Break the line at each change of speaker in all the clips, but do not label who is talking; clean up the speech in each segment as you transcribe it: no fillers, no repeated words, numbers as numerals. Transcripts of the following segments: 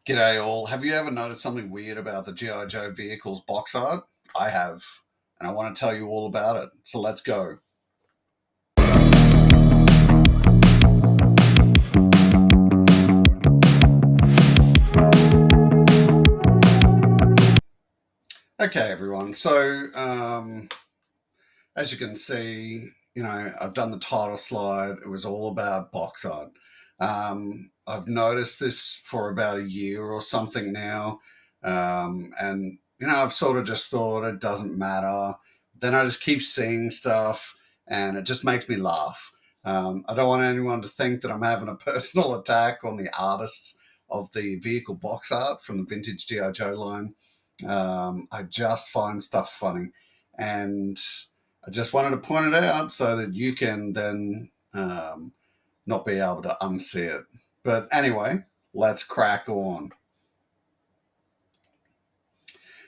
G'day all. Have you ever noticed something weird about the GI Joe vehicles box art? I have, and I want to tell you all about it. So let's go. Okay, everyone. So, as you can see, I've done the title slide. It was all about box art. I've noticed this for about a year or something now. And I've sort of just thought it doesn't matter. Then I just keep seeing stuff and it just makes me laugh. I don't want anyone to think that I'm having a personal attack on the artists of the vehicle box art from the vintage GI Joe line. I just find stuff funny, and I just wanted to point it out so that you can then not be able to unsee it. But anyway, let's crack on.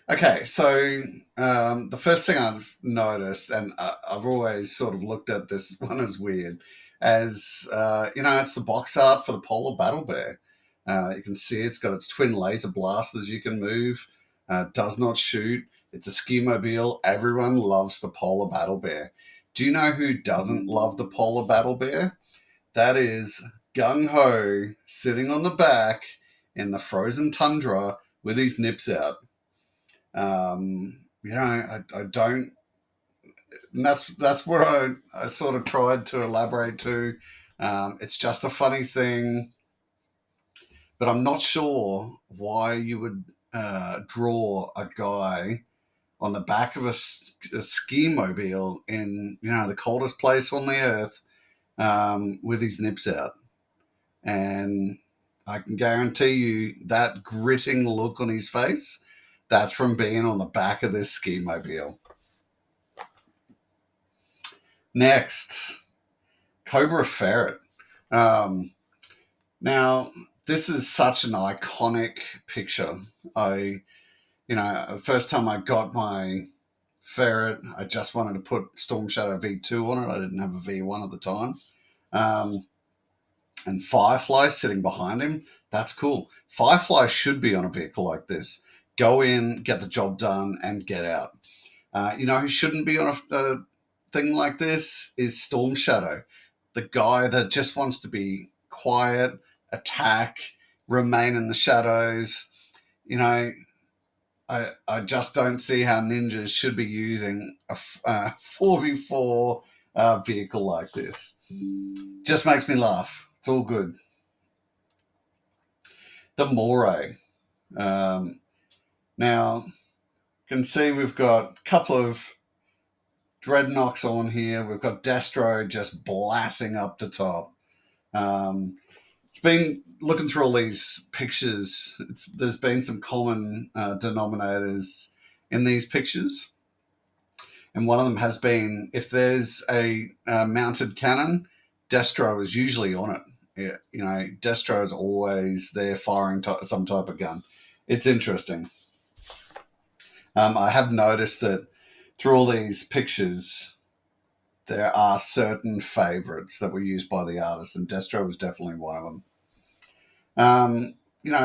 Okay, so the first thing I've noticed, and I've always sort of looked at this one as weird, as it's the box art for the Polar Battle Bear. You can see it's got its twin laser blasters you can move, does not shoot. It's a ski mobile. Everyone loves the Polar Battle Bear. Do you know who doesn't love the Polar Battle Bear? That is Gung Ho sitting on the back in the frozen tundra with his nips out. I don't. And that's where I sort of tried to elaborate to. It's just a funny thing, but I'm not sure why you would draw a guy on the back of a ski mobile in the coldest place on the earth with his nips out, and I can guarantee you that gritting look on his face, that's from being on the back of this ski mobile. Next, Cobra Ferret. Now, this is such an iconic picture. First time I got my ferret, I just wanted to put Storm Shadow V2 on it. I didn't have a V1 at the time. And Firefly sitting behind him, that's cool. Firefly should be on a vehicle like this. Go in, get the job done, and get out. Who shouldn't be on a thing like this is Storm Shadow, the guy that just wants to be quiet, attack, remain in the shadows. I just don't see how ninjas should be using a 4v4 vehicle like this. Just makes me laugh. It's all good. The Moray. Now, you can see we've got a couple of dreadnoks on here. We've got Destro just blasting up the top. It's been looking through all these pictures. There's been some common denominators in these pictures. And one of them has been, if there's a mounted cannon, Destro is usually on it. Destro is always there firing some type of gun. It's interesting. I have noticed that through all these pictures, there are certain favorites that were used by the artist, and Destro was definitely one of them.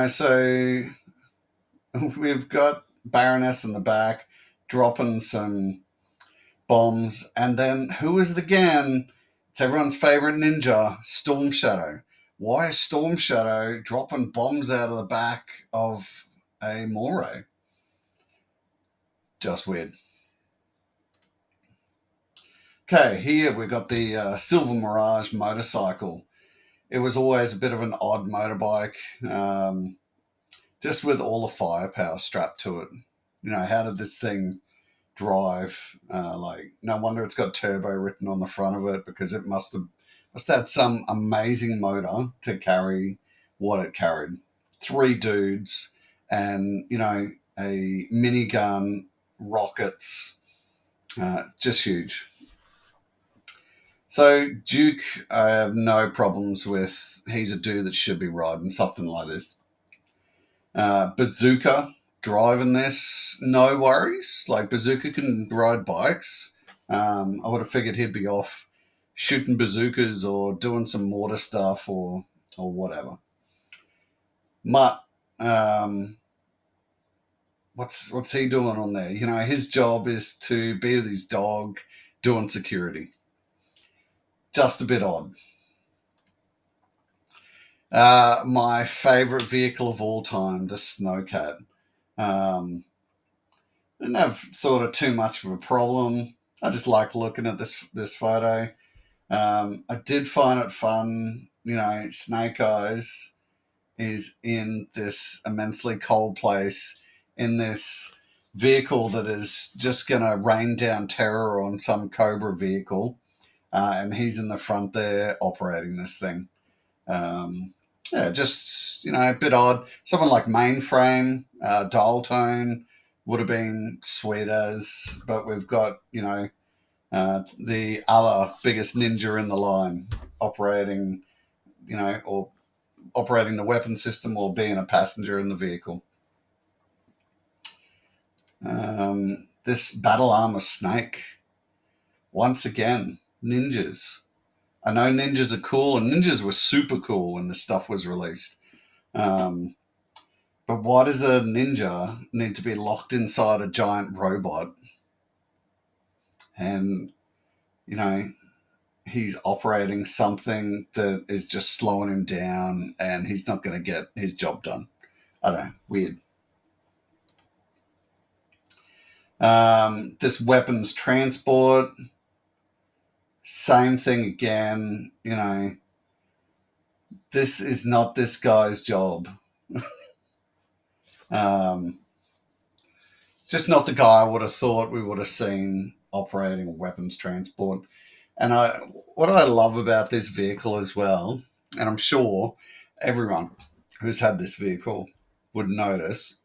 So we've got Baroness in the back dropping some bombs, and then who is it again? It's everyone's favorite ninja, Storm Shadow. Why is Storm Shadow dropping bombs out of the back of a Moray? Just weird. Okay, here we've got the Silver Mirage motorcycle. It was always a bit of an odd motorbike, just with all the firepower strapped to it. How did this thing drive? No wonder it's got turbo written on the front of it, because it must have had some amazing motor to carry what it carried. 3 dudes and, a minigun, rockets, just huge. So Duke, I have no problems with. He's a dude that should be riding something like this. Bazooka, driving this, no worries. Like, Bazooka can ride bikes. I would have figured he'd be off shooting bazookas or doing some mortar stuff or whatever. Mutt, what's he doing on there? You know, his job is to be with his dog doing security. Just a bit odd. My favorite vehicle of all time, the Snowcat. Didn't have sort of too much of a problem. I just like looking at this photo. I did find it fun. You know, Snake Eyes is in this immensely cold place in this vehicle that is just going to rain down terror on some Cobra vehicle. And he's in the front there operating this thing. Um, yeah, just, you know, a bit odd. Someone like Mainframe, Dial Tone would have been sweet as, but we've got, you know, the other biggest ninja in the line operating, you know, or operating the weapon system or being a passenger in the vehicle. This battle armor snake, once again, ninjas. I know ninjas are cool, and ninjas were super cool when this stuff was released. Um, but why does a ninja need to be locked inside a giant robot? And, you know, he's operating something that is just slowing him down and he's not going to get his job done. I don't know. Weird. This weapons transport, same thing again. You know, this is not this guy's job. um, just not the guy I would have thought we would have seen operating weapons transport. And what I love about this vehicle as well, and I'm sure everyone who's had this vehicle would notice,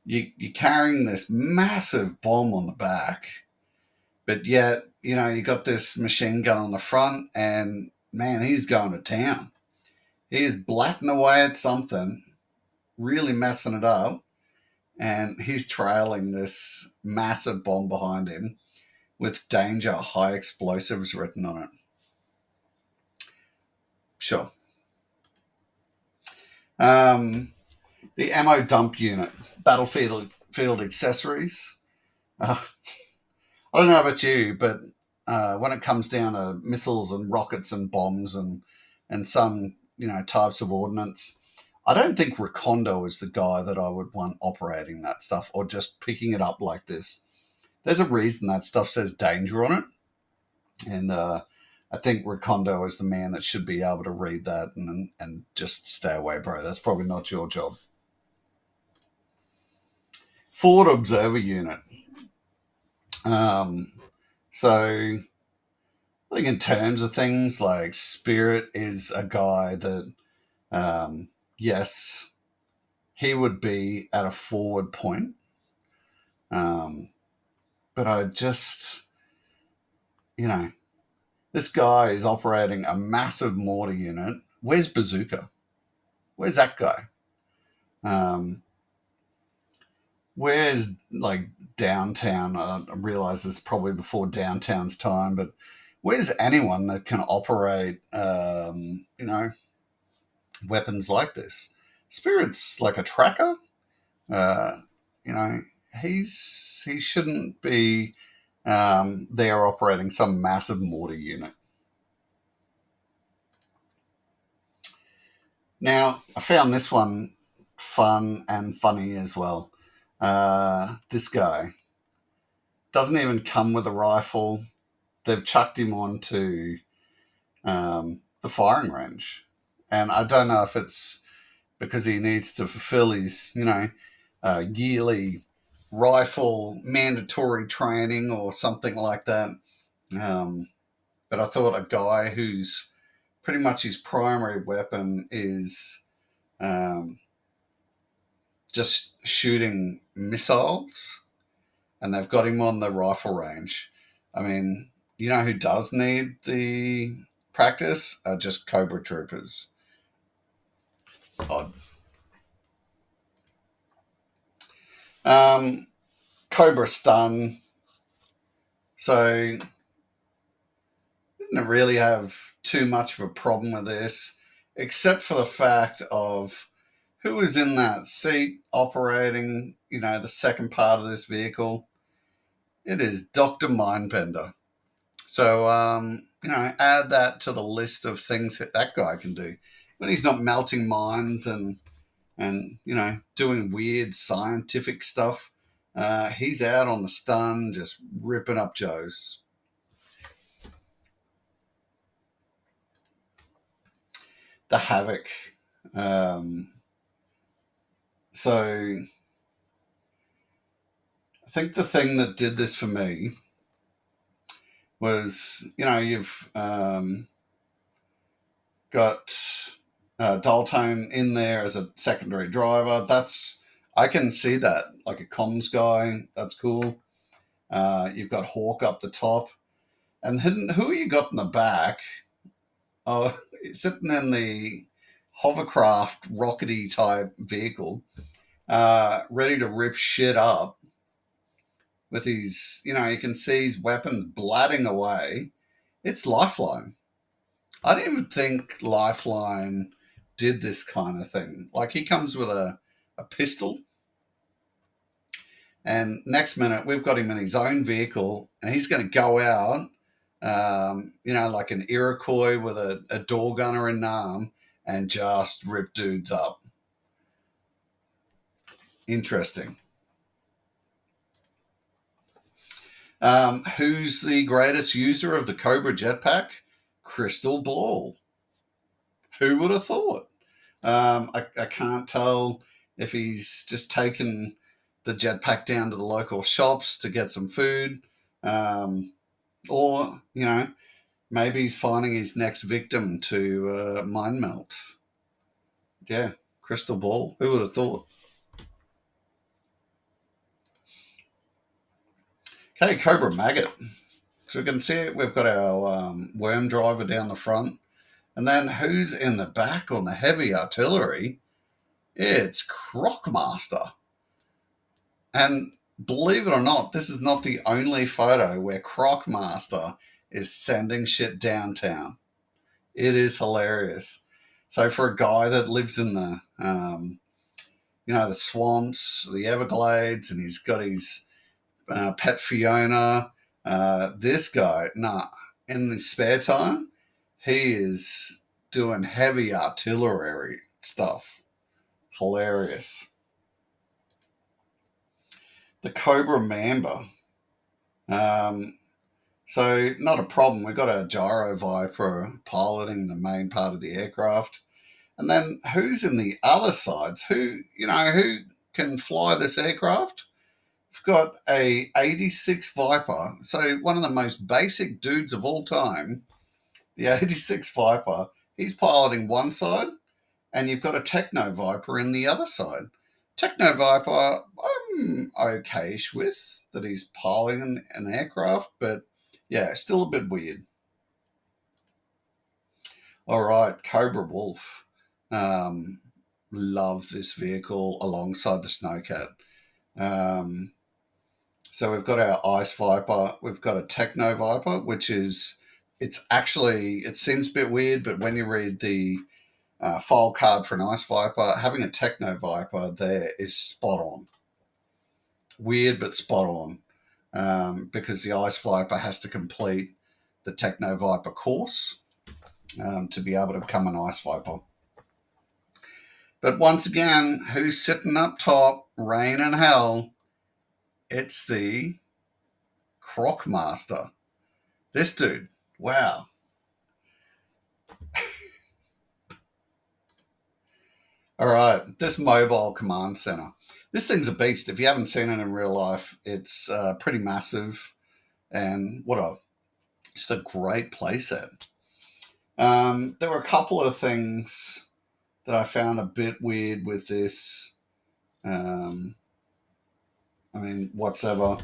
you're carrying this massive bomb on the back, but yet, you know, you got this machine gun on the front, and man, he's going to town. He is blatting away at something, really messing it up, and he's trailing this massive bomb behind him with danger, high explosives written on it. Sure. The ammo dump unit, battlefield field accessories. Uh, I don't know about you, but when it comes down to missiles and rockets and bombs and some, you know, types of ordnance, I don't think Recondo is the guy that I would want operating that stuff or just picking it up like this. There's a reason that stuff says danger on it, and I think Recondo is the man that should be able to read that and just stay away, bro. That's probably not your job. Forward observer unit. Um, so I think in terms of things like Spirit is a guy that, yes, he would be at a forward point. But I just, you know, this guy is operating a massive mortar unit. Where's Bazooka? Where's that guy? Um, where's like downtown? I realize it's probably before downtown's time, but where's anyone that can operate, you know, weapons like this? Spirit's like a tracker. Uh, you know, he shouldn't be there operating some massive mortar unit. Now, I found this one fun and funny as well. This guy doesn't even come with a rifle. They've chucked him onto the firing range. And I don't know if it's because he needs to fulfill his, you know, yearly rifle mandatory training or something like that. Um, but I thought a guy who's pretty much his primary weapon is um, just shooting missiles, and they've got him on the rifle range. I mean, you know who does need the practice are just Cobra troopers. Odd. Um, Cobra stun. So didn't really have too much of a problem with this, except for the fact of Who is in that seat operating, the second part of this vehicle? It is Dr. Mindbender. So, add that to the list of things that guy can do. When he's not melting minds and doing weird scientific stuff, he's out on the stun, just ripping up Joes. The Havoc. So I think the thing that did this for me was, you've got Daltone in there as a secondary driver. I can see that, like a comms guy. That's cool. You've got Hawk up the top, and who you got in the back? Oh, sitting in the hovercraft, rockety type vehicle, ready to rip shit up with his. You can see his weapons blatting away. It's Lifeline. I didn't even think Lifeline did this kind of thing. Like, he comes with a pistol, and next minute we've got him in his own vehicle, and he's going to go out, like an Iroquois with a door gunner in an arm, and just rip dudes up. Interesting. Who's the greatest user of the Cobra jetpack? Crystal Ball. Who would have thought? I can't tell if he's just taken the jetpack down to the local shops to get some food, or maybe he's finding his next victim to mind melt. Yeah, Crystal Ball. Who would have thought? Okay, Cobra Maggot. So we can see it. We've got our worm driver down the front. And then who's in the back on the heavy artillery? It's Crocmaster. And believe it or not, this is not the only photo where Crocmaster is sending shit downtown. It is hilarious. So for a guy that lives in the swamps, the Everglades, and he's got his pet Fiona, this guy, in the spare time, he is doing heavy artillery stuff. Hilarious. The Cobra Mamba. So not a problem. We've got a gyro Viper piloting the main part of the aircraft. And then who's in the other sides? Who can fly this aircraft? We've got a 86 Viper. So one of the most basic dudes of all time, the 86 Viper, he's piloting one side, and you've got a Techno Viper in the other side. Techno Viper, I'm okayish with that he's piloting an aircraft, but yeah, still a bit weird. All right, Cobra Wolf. Love this vehicle alongside the Snowcat. So we've got our Ice Viper. We've got a Techno Viper, which is, it seems a bit weird, but when you read the file card for an Ice Viper, having a Techno Viper there is spot on. Weird, but spot on, because the Ice Viper has to complete the Techno Viper course to be able to become an Ice Viper. But once again, who's sitting up top, rain and hell? It's the Crocmaster. This dude, wow. All right, this mobile command center. This thing's a beast. If you haven't seen it in real life, it's pretty massive, and just a great playset. There were a couple of things that I found a bit weird with this. Whatsoever.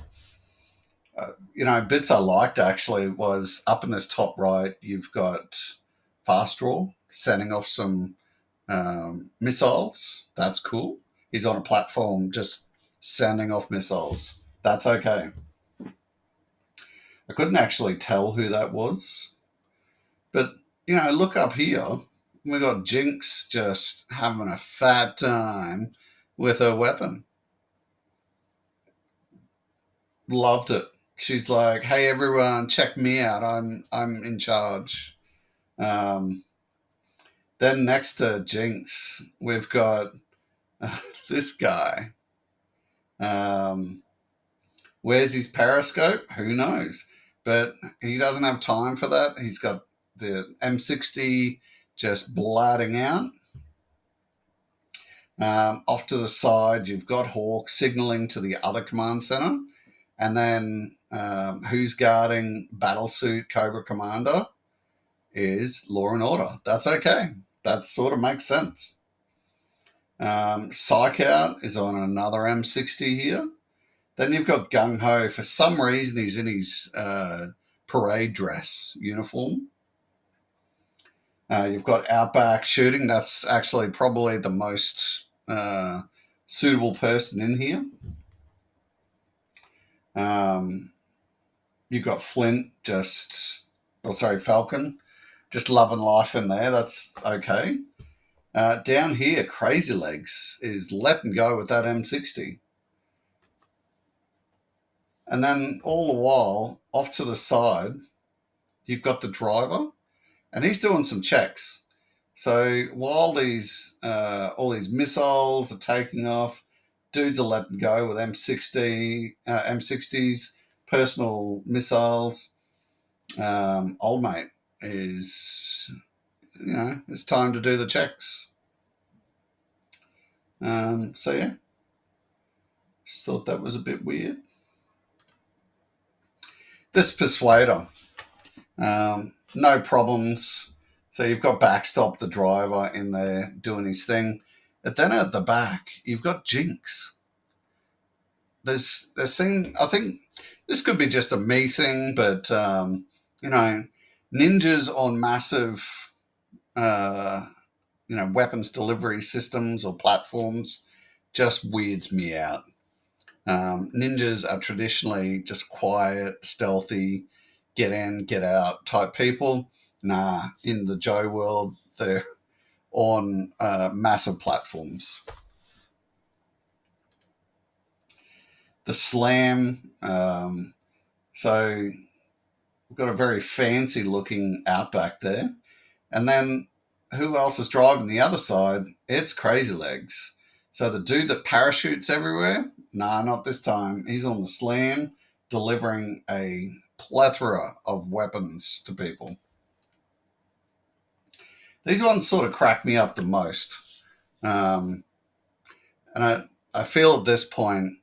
Bits I liked actually was up in this top right, you've got Fast Draw sending off some missiles. That's cool. He's on a platform just sending off missiles. That's okay. I couldn't actually tell who that was. But, look up here. we got Jinx just having a fat time with her weapon. Loved it. She's like, "Hey everyone, check me out. I'm in charge." Um, then next to Jinx, we've got this guy. Um, where's his periscope? Who knows? But he doesn't have time for that. He's got the M60 just blatting out. Off to the side, you've got Hawk signaling to the other command center. And then who's guarding Battlesuit Cobra Commander is Law and Order. That's okay. That sort of makes sense. Psych Out is on another M60 here. Then you've got Gung Ho. For some reason, he's in his parade dress uniform. You've got Outback Shooting. That's actually probably the most suitable person in here. You've got Flint Falcon, just loving life in there. That's okay. Down here, Crazy Legs is letting go with that M60. And then all the while, off to the side, you've got the driver, and he's doing some checks. So while these all these missiles are taking off, dudes are letting go with M60s, personal missiles. Old mate is, it's time to do the checks. So yeah, just thought that was a bit weird. This Persuader, no problems. So you've got Backstop, the driver, in there doing his thing. But then at the back, you've got Jinx. I think this could be just a me thing, but ninjas on massive, weapons delivery systems or platforms just weirds me out. Ninjas are traditionally just quiet, stealthy, get in, get out type people. Nah, in the Joe world, they're on massive platforms. The Slam, so we've got a very fancy looking Outback there. And then who else is driving the other side? It's Crazy Legs. So the dude that parachutes everywhere, nah, not this time. He's on the Slam delivering a plethora of weapons to people. These ones sort of crack me up the most. And I feel at this point,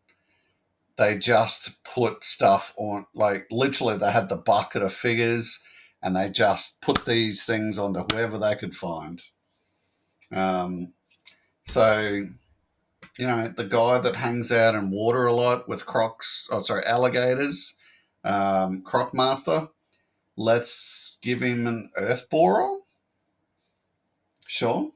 they just put stuff on, like literally they had the bucket of figures and they just put these things onto whoever they could find. So, the guy that hangs out in water a lot with alligators, Croc Master, let's give him an earth borer. Sure.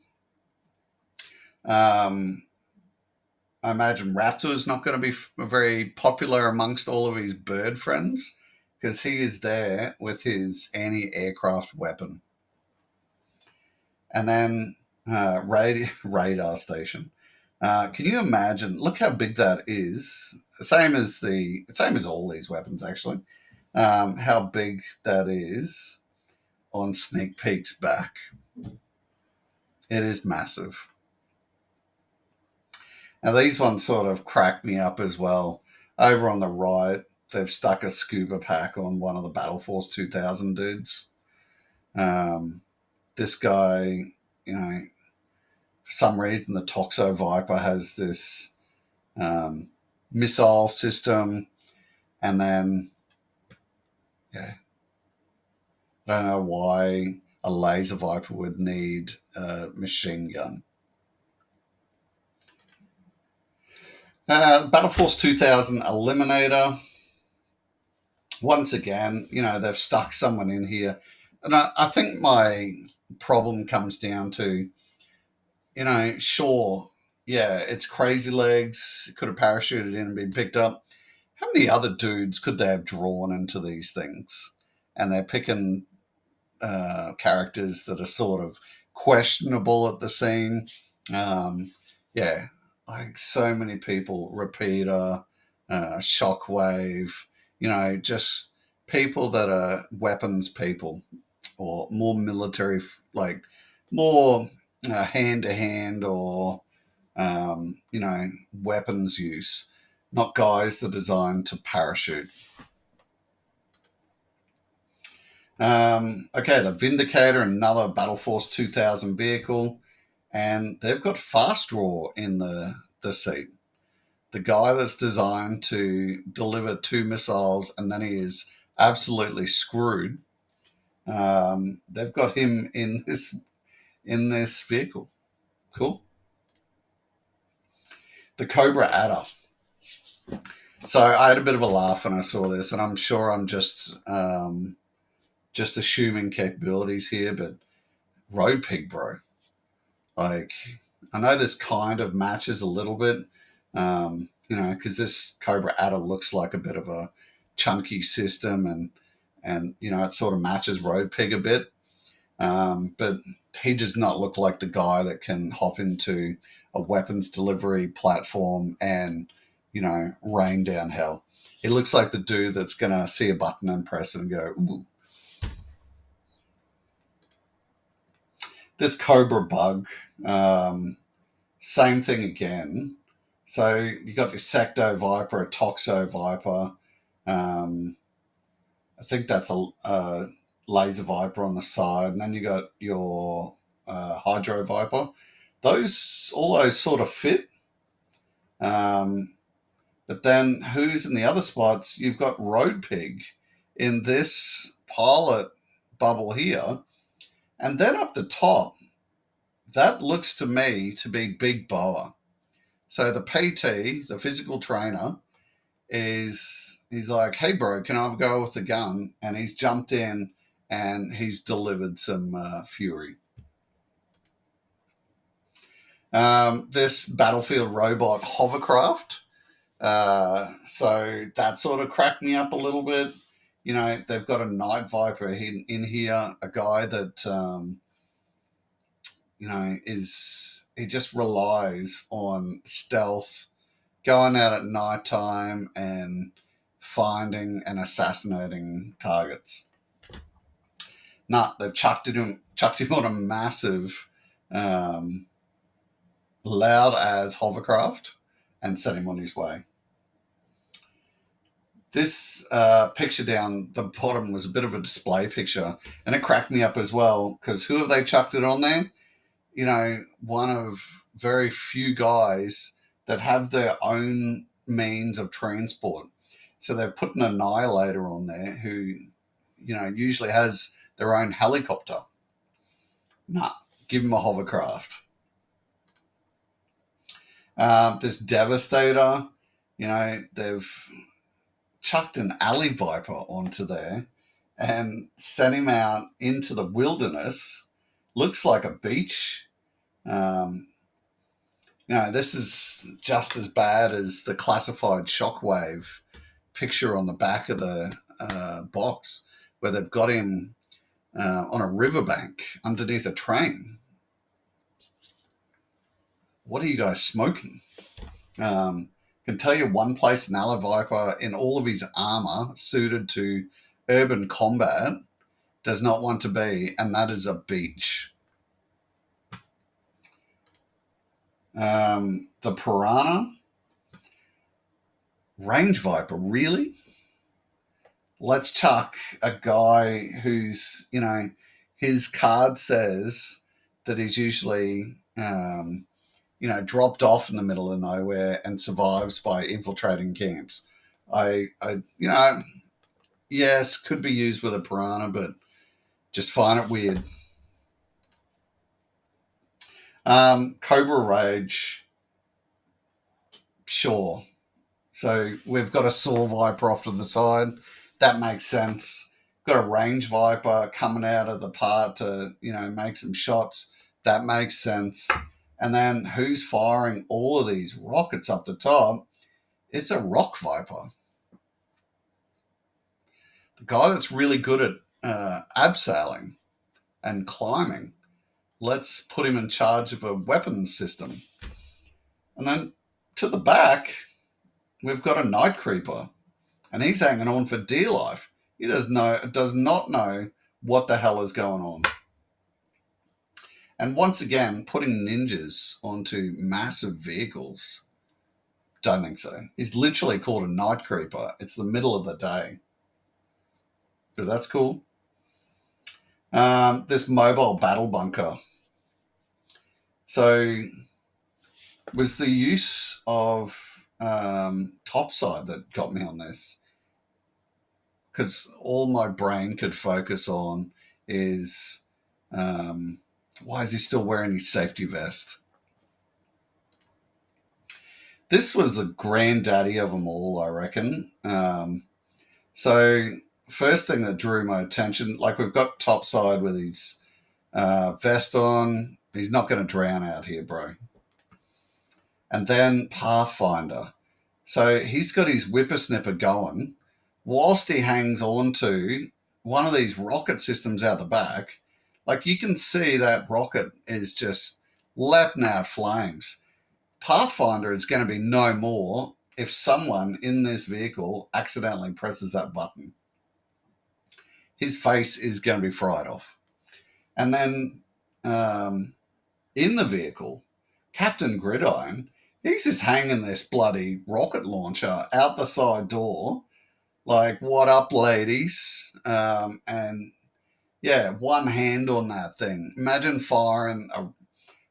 I imagine Raptor is not going to be very popular amongst all of his bird friends because he is there with his anti-aircraft weapon. And then radar station. Can you imagine? Look how big that is. Same as all these weapons, actually. How big that is on Sneak Peek's back. It is massive. Now these ones sort of crack me up as well. Over on the right, they've stuck a scuba pack on one of the Battle Force 2000 dudes. This guy, for some reason, the Toxo Viper has this missile system, and then, I don't know why a laser Viper would need a machine gun. Battle Force 2000 Eliminator. Once again, they've stuck someone in here. And I think my problem comes down to, sure, yeah, it's Crazy Legs. It could have parachuted in and been picked up. How many other dudes could they have drawn into these things? And they're picking characters that are sort of questionable at the scene. Yeah, like so many people, Repeater, Shockwave, just people that are weapons people or more military, like more hand to hand or, weapons use, not guys that are designed to parachute. Okay, the Vindicator, another Battle Force 2000 vehicle, and they've got fast draw in the seat. The guy that's designed to deliver 2 missiles and then he is absolutely screwed. They've got him in this vehicle. Cool. The Cobra Adder. So I had a bit of a laugh when I saw this, and I'm sure I'm just assuming capabilities here, but Road Pig, bro. Like, I know this kind of matches a little bit, because this Cobra Adder looks like a bit of a chunky system, and it sort of matches Road Pig a bit. But he does not look like the guy that can hop into a weapons delivery platform and rain down hell. He looks like the dude that's gonna see a button and press it and go, ooh. This Cobra Bug, same thing again. So you got your Secto Viper, a Toxo Viper. I think that's a Laser Viper on the side, and then you got your Hydro Viper. All those sort of fit. Um, but then who's in the other spots? You've got Road Pig in this pilot bubble here, and then up the top, that looks to me to be Big Boa. So the PT, the physical trainer, he's like, hey bro, can I have a go with the gun? And he's jumped in and he's delivered some fury. This battlefield robot hovercraft. So that sort of cracked me up a little bit. They've got a Night Viper in here, a guy that he just relies on stealth, going out at nighttime and finding and assassinating targets. Nah, they've chucked him on a massive, loud as hovercraft and set him on his way. This picture down the bottom was a bit of a display picture, and it cracked me up as well because who have they chucked it on there? One of very few guys that have their own means of transport. So they've put an Annihilator on there who, usually has their own helicopter. Nah, give them a hovercraft. This Devastator, they've chucked an Alley Viper onto there and sent him out into the wilderness. Looks like a beach. This is just as bad as the classified Shockwave picture on the back of the box, where they've got him on a riverbank underneath a train. What are you guys smoking? Can tell you one place an Alley Viper in all of his armor, suited to urban combat, does not want to be, and that is a beach. The Piranha, Range Viper, really? Let's chuck a guy who's, his card says that he's usually, dropped off in the middle of nowhere and survives by infiltrating camps. Yes, could be used with a Piranha, but just find it weird. Cobra Rage, sure. So we've got a Saw Viper off to the side. That makes sense. Got a Range Viper coming out of the part to, make some shots. That makes sense. And then who's firing all of these rockets up the top? It's a Rock Viper. The guy that's really good at abseiling and climbing. let's put him in charge of a weapons system. And then to the back, we've got a night creeper, and he's hanging on for dear life. He does not know what the hell is going on. And once again, putting ninjas onto massive vehicles, don't think so. He's literally called a night creeper. It's the middle of the day. But that's cool. This mobile battle bunker. So it was the use of topside that got me on this, because all my brain could focus on is why is he still wearing his safety vest? This was the granddaddy of them all, I reckon. So first thing that drew my attention, like we've got topside with his vest on. He's not going to drown out here, bro. And then Pathfinder. So he's got his whippersnipper going whilst he hangs on to one of these rocket systems out the back. Like you can see that rocket is just letting out flames. Pathfinder is going to be no more if someone in this vehicle accidentally presses that button. His face is going to be fried off. And then in the vehicle, Captain Gridiron, he's just hanging this bloody rocket launcher out the side door. Like, what up, ladies? And yeah, one hand on that thing. Imagine firing a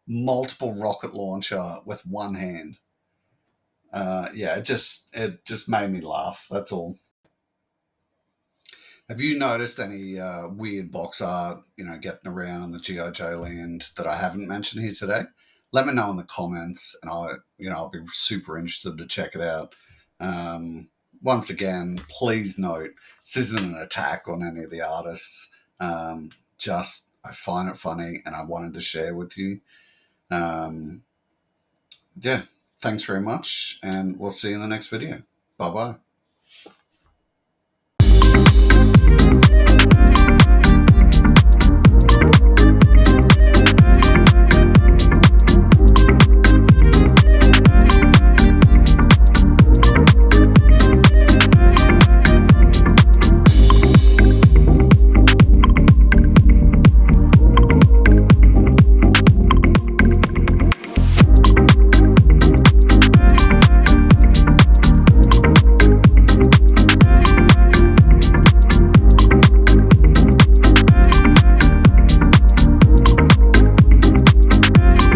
multiple rocket launcher with one hand. Yeah, it just made me laugh. That's all. Have you noticed any weird box art, getting around on the GI Joe land that I haven't mentioned here today? Let me know in the comments, and I'll be super interested to check it out. Once again, please note this isn't an attack on any of the artists. Just I find it funny, and I wanted to share with you. Yeah, thanks very much, and we'll see you in the next video. Bye bye.